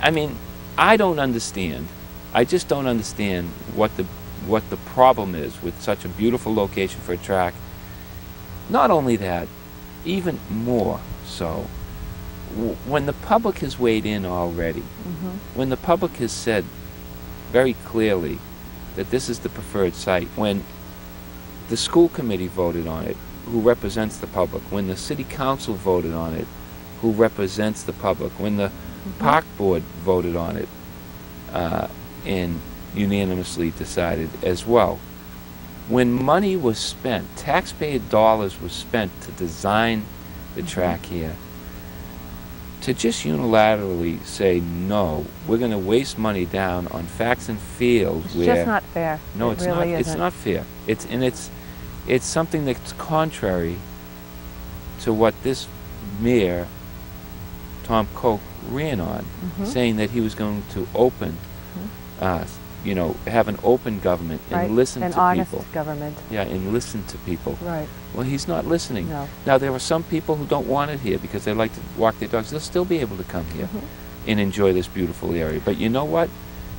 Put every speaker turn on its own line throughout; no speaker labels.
I mean, I don't understand. I just don't understand what the problem is with such a beautiful location for a track. Not only that, even more so, when the public has weighed in already, when the public has said very clearly that this is the preferred site, when the school committee voted on it, who represents the public, when the city council voted on it, who represents the public, when the park board voted on it, and unanimously decided as well. When money was spent, taxpayer dollars were spent to design the track here, to just unilaterally say, no, we're going to waste money down on facts and field
It's
where...
just not fair.
No,
It
it's
really
not.
isn't.
It's not fair. It's something that's contrary to what this mayor, Tom Koch, ran on, saying that he was going to open, have an open government and
Right.
listen
An
to
honest
people.
government.
Yeah, and listen to people.
Right.
Well, he's not listening.
No.
Now, there are some people who don't want it here because they like to walk their dogs. They'll still be able to come here and enjoy this beautiful area. But you know what?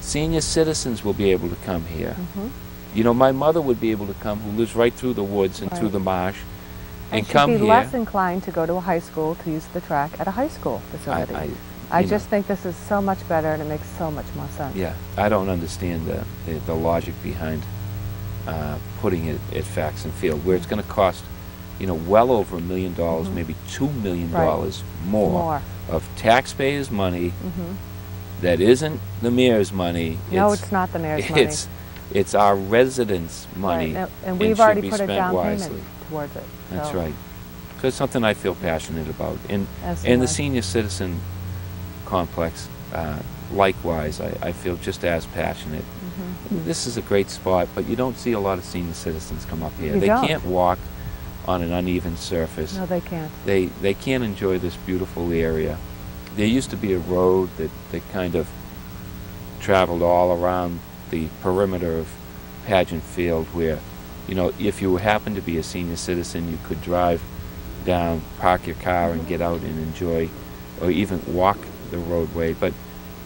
Senior citizens will be able to come here. You know, my mother would be able to come, who lives right through the woods and through the marsh, and come
should be
here.
less inclined to go to a high school to use the track at a high school facility. I just think this is so much better and it makes so much more sense.
Yeah, I don't understand the logic behind putting it at Fax and Field, where it's going to cost, well over $1 million, maybe $2 million more of taxpayers' money that isn't the mayor's money.
No, it's not the mayor's money.
It's our residents' money,
Right. And
and
we've
should
already
be
put a
spent
down
wisely.
payment towards it.
That's
so.
right. So it's something I feel passionate about. And
As do
the
I.
senior citizen complex, likewise, I feel just as passionate. This is a great spot, but you don't see a lot of senior citizens come up here.
You
They
don't.
can't walk on an uneven surface.
No, they can't.
They can't enjoy this beautiful area. There used to be a road that kind of traveled all around the perimeter of Pageant Field where, if you happen to be a senior citizen, you could drive down, park your car and get out and enjoy, or even walk the roadway. But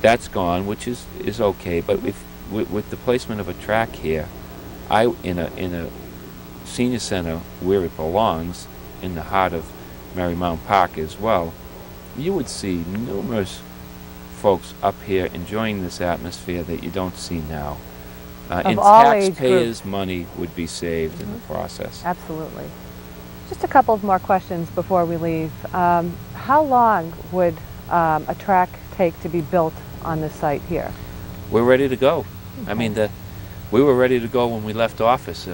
that's gone, which is okay. But if with the placement of a track here, in a senior center where it belongs, in the heart of Marymount Park as well, you would see numerous folks up here enjoying this atmosphere that you don't see now. And
all age
taxpayers' money would be saved in the process.
Absolutely. Just a couple of more questions before we leave. How long would a track take to be built on this site here?
We're ready to go.
Okay.
I mean, we were ready to go when we left office.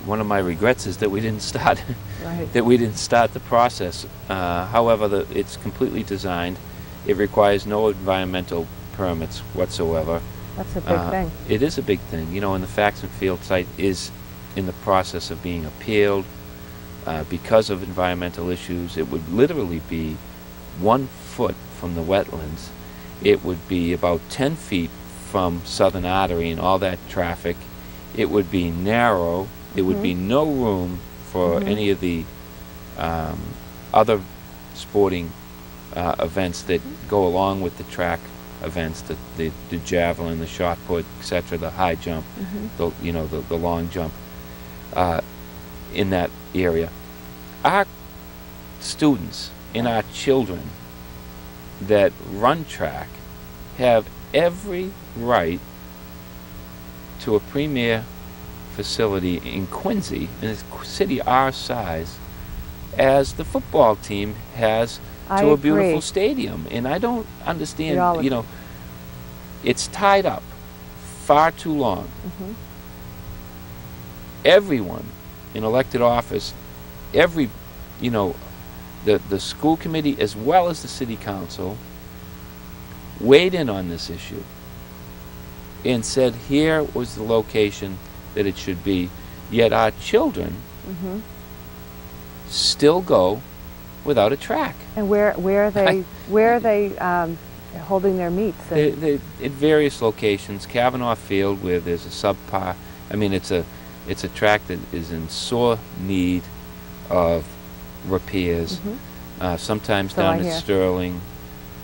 One of my regrets is that we didn't start
Right.
that we didn't start the process. However, it's completely designed. It requires no environmental permits whatsoever.
That's a big thing.
It is a big thing. And the Fax and Field site is in the process of being appealed because of environmental issues. It would literally be 1 foot from the wetlands. It would be about 10 feet from Southern Artery and all that traffic. It would be narrow. There would be no room for any of the other sporting events that go along with the track events, the javelin, the shot put, etc., the high jump, the long jump in that area. Our students and our children that run track have every right to a premier facility in Quincy, in a city our size, as the football team has to a beautiful stadium. And I don't understand, it's tied up far too long. Everyone in elected office, the school committee as well as the city council weighed in on this issue and said here was the location that it should be. Yet our children still go without a track.
And where are they holding their meets?
They at various locations, Kavanaugh Field, where there's a subpar. I mean, it's a track that is in sore need of repairs. Sometimes
So
down
I
at
hear.
Sterling,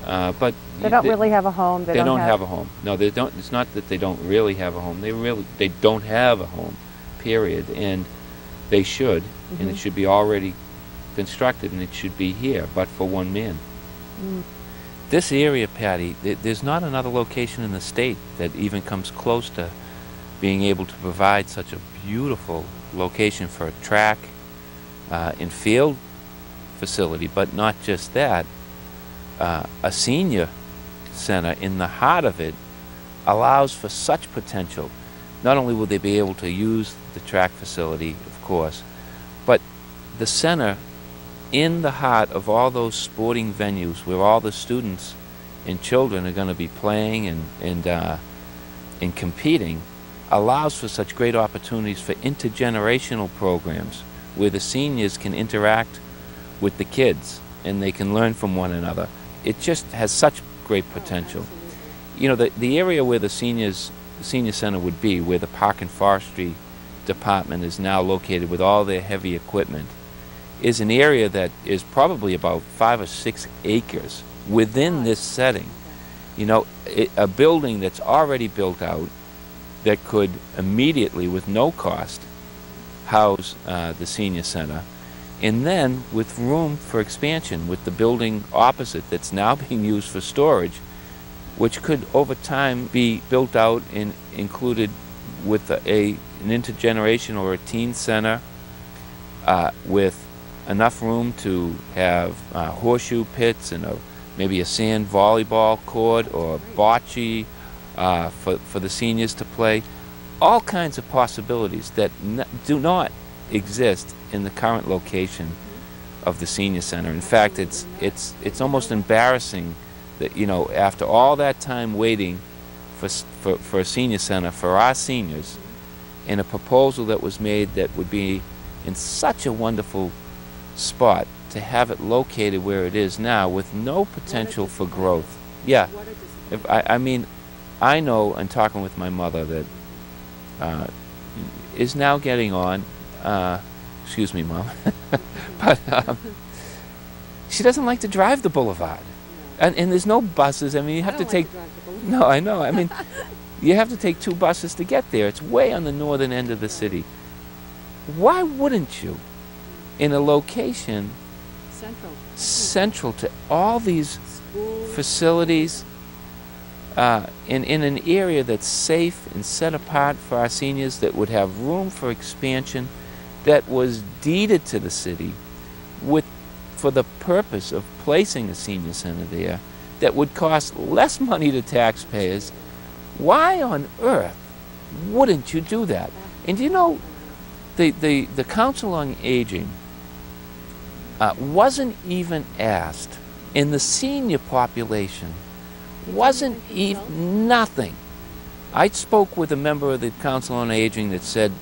But
They don't really have a home.
they don't have a home. No, they don't. It's not that they don't really have a home. They don't have a home, period. And they should, and it should be already constructed, and it should be here, but for one man.
Mm.
This area, Patty, there's not another location in the state that even comes close to being able to provide such a beautiful location for a track and field facility, but not just that. A senior center in the heart of it allows for such potential. Not only will they be able to use the track facility, of course, but the center in the heart of all those sporting venues where all the students and children are going to be playing and competing allows for such great opportunities for intergenerational programs where the seniors can interact with the kids and they can learn from one another. It just has such great potential. You know, the area where the senior center would be, where the Park and Forestry Department is now located with all their heavy equipment, is an area that is probably about 5 or 6 acres within this setting. You know, a building that's already built out that could immediately, with no cost, house the senior center, and then with room for expansion with the building opposite that's now being used for storage, which could over time be built out and included with an intergenerational or a teen center with enough room to have horseshoe pits and maybe a sand volleyball court or bocce for the seniors to play. All kinds of possibilities that do not exist in the current location of the senior center. In fact, it's almost embarrassing that, you know, after all that time waiting for a senior center for our seniors, and a proposal that was made that would be in such a wonderful spot, to have it located where it is now with no potential for growth. Yeah, I mean, I know, and talking with my mother, that is now getting on. Excuse me, Mom. But she doesn't like to drive the boulevard. And there's no buses. I mean, you have to take... No, I know. I mean, you have to take 2 buses to get there. It's way on the northern end of the city. Why wouldn't you, in a location central to all these facilities, in an area that's safe and set apart for our seniors, that would have room for expansion, that was deeded to the city for the purpose of placing a senior center there, that would cost less money to taxpayers? Why on earth wouldn't you do that? And you know, the Council on Aging wasn't even asked, in the senior population, wasn't even nothing. I spoke with a member of the Council on Aging that said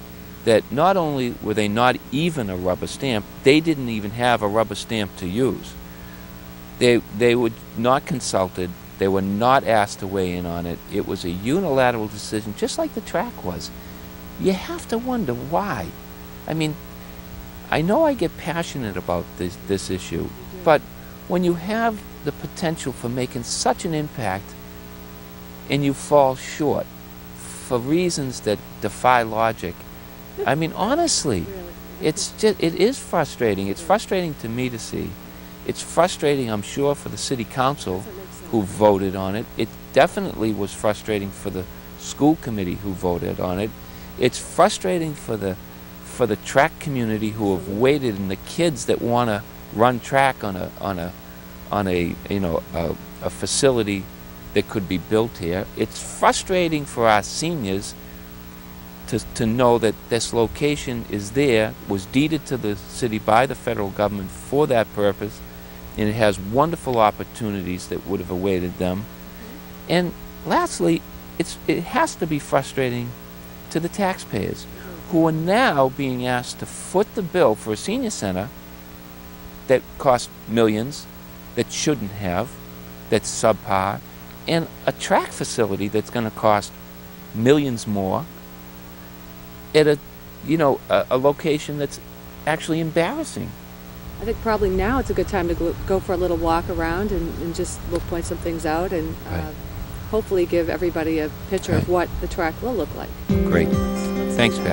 that not only were they not even a rubber stamp, they didn't even have a rubber stamp to use. They were not consulted. They were not asked to weigh in on it. It was a unilateral decision, just like the track was. You have to wonder why. I mean, I know I get passionate about this issue, but when you have the potential for making such an impact and you fall short for reasons that defy logic, I mean, honestly, it is frustrating. It's frustrating to me to see. It's frustrating, I'm sure, for the city council who voted on it. It definitely was frustrating for the school committee who voted on it. It's frustrating for the track community who have waited, and the kids that want to run track on a facility that could be built here. It's frustrating for our seniors to know that this location is there, was deeded to the city by the federal government for that purpose, and it has wonderful opportunities that would have awaited them. And lastly, it has to be frustrating to the taxpayers, who are now being asked to foot the bill for a senior center that costs millions, that shouldn't have, that's subpar, and a track facility that's going to cost millions more at a location that's actually embarrassing
I think probably now it's a good time to go for a little walk around and just we'll point some things out and
Right.
hopefully give everybody a picture of
Right.
what the track will look like.
Great.
Let's do
Thanks,
that.
Pat.